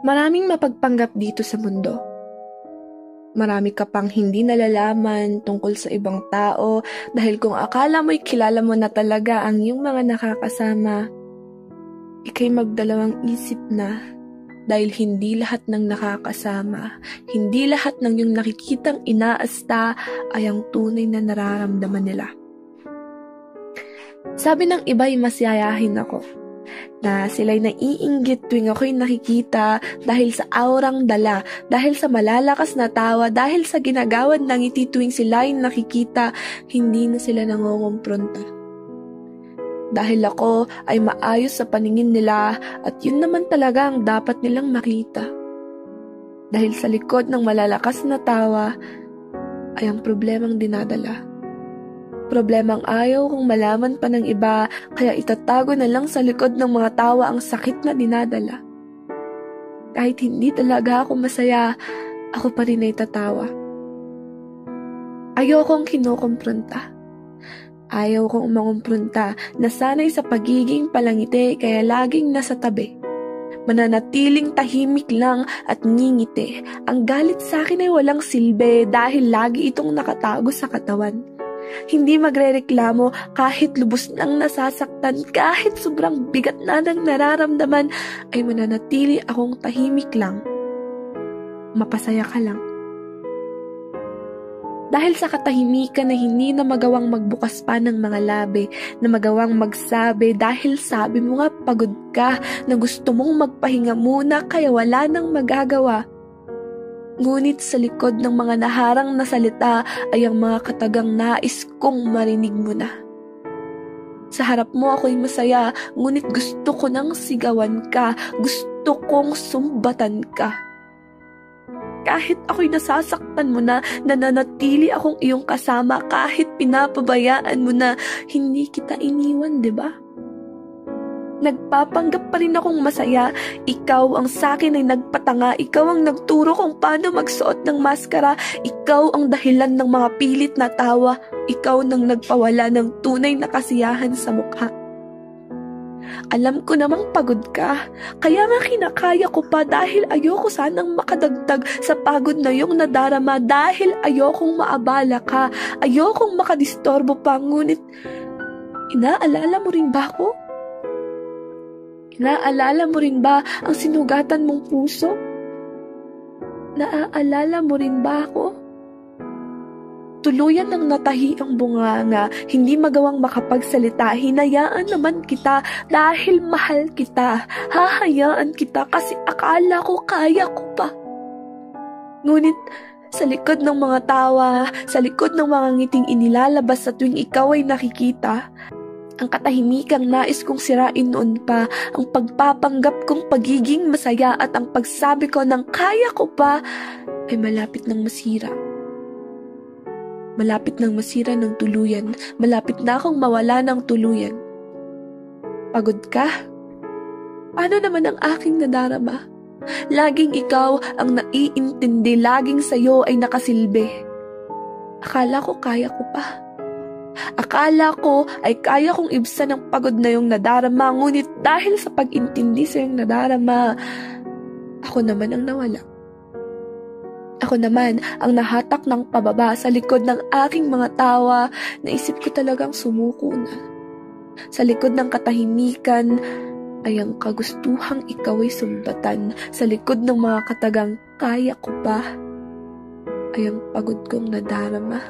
Maraming mapagpanggap dito sa mundo. Marami ka pang hindi nalalaman tungkol sa ibang tao dahil kung akala mo'y kilala mo na talaga ang iyong mga nakakasama, ika'y magdalawang isip na dahil hindi lahat ng nakakasama, hindi lahat ng iyong nakikitang inaasta ay ang tunay na nararamdaman nila. Sabi ng iba'y masiyayahin ako, na sila'y naiinggit tuwing ako'y nakikita dahil sa aurang dala, dahil sa malalakas na tawa, dahil sa ginagawad ng ngiti tuwing sila'y nakikita, hindi na sila nangongompronta. Dahil ako ay maayos sa paningin nila at yun naman talaga ang dapat nilang makita. Dahil sa likod ng malalakas na tawa ay ang problemang dinadala. Problemang ayaw kong malaman pa ng iba, kaya itatago na lang sa likod ng mga tawa ang sakit na dinadala. Kahit hindi talaga ako masaya, ako pa rin ay tatawa. Ayokong kinokompronta. Ayaw kong umangompronta, nasanay sa pagiging palangiti kaya laging nasa tabi. Mananatiling tahimik lang at ngingiti. Ang galit sa akin ay walang silbi dahil lagi itong nakatago sa katawan. Hindi magrereklamo kahit lubos nang nasasaktan, kahit sobrang bigat na ng nararamdaman, ay mananatili akong tahimik lang. Mapasaya ka lang. Dahil sa katahimikan na hindi na magawang magbukas pa ng mga labi, na magawang magsabi dahil sabi mo nga pagod ka, na gusto mong magpahinga muna kaya wala nang magagawa. Ngunit sa likod ng mga naharang na salita ay ang mga katagang nais kong marinig mo na. Sa harap mo ako'y masaya, ngunit gusto ko nang sigawan ka, gusto kong sumbatan ka. Kahit ako'y nasasaktan mo na, nananatili akong iyong kasama, kahit pinapabayaan mo na, hindi kita iniwan, diba? Nagpapanggap pa rin akong masaya. Ikaw ang sakin ay nagpatanga. Ikaw ang nagturo kung paano magsuot ng maskara. Ikaw ang dahilan ng mga pilit na tawa. Ikaw nang nagpawala ng tunay na kasiyahan sa mukha. Alam ko namang pagod ka, kaya nga kinakaya ko pa dahil ayoko sanang makadagdag sa pagod na iyong nadarama, dahil ayokong maabala ka, ayokong makadistorbo pa, ngunit inaalala mo rin ba ako? Naaalala mo rin ba ang sinugatan mong puso? Naaalala mo rin ba ako? Tuluyan ng natahi ang bunganga, hindi magawang makapagsalita, hinayaan naman kita dahil mahal kita. Hahayaan kita kasi akala ko kaya ko pa. Ngunit sa likod ng mga tawa, sa likod ng mga ngiting inilalabas sa tuwing ikaw ay nakikita, ang katahimikang nais kong sirain noon pa, ang pagpapanggap kong pagiging masaya at ang pagsabi ko ng kaya ko pa, ay malapit ng masira. Malapit ng masira ng tuluyan, malapit na akong mawala ng tuluyan. Pagod ka? Paano naman ang aking nadarama? Laging ikaw ang naiintindi, laging sa'yo ay nakasilbi. Akala ko kaya ko pa. Akala ko ay kaya kong ibsan ang pagod na yung nadarama, ngunit dahil sa pag-intindi sa yung nadarama, ako naman ang nawala. Ako naman ang nahatak ng pababa sa likod ng aking mga tawa. Naisip ko talagang sumuko na. Sa likod ng katahimikan ay ang kagustuhang ikaw ay sumbatan. Sa likod ng mga katagang kaya ko pa ay ang pagod kong nadarama.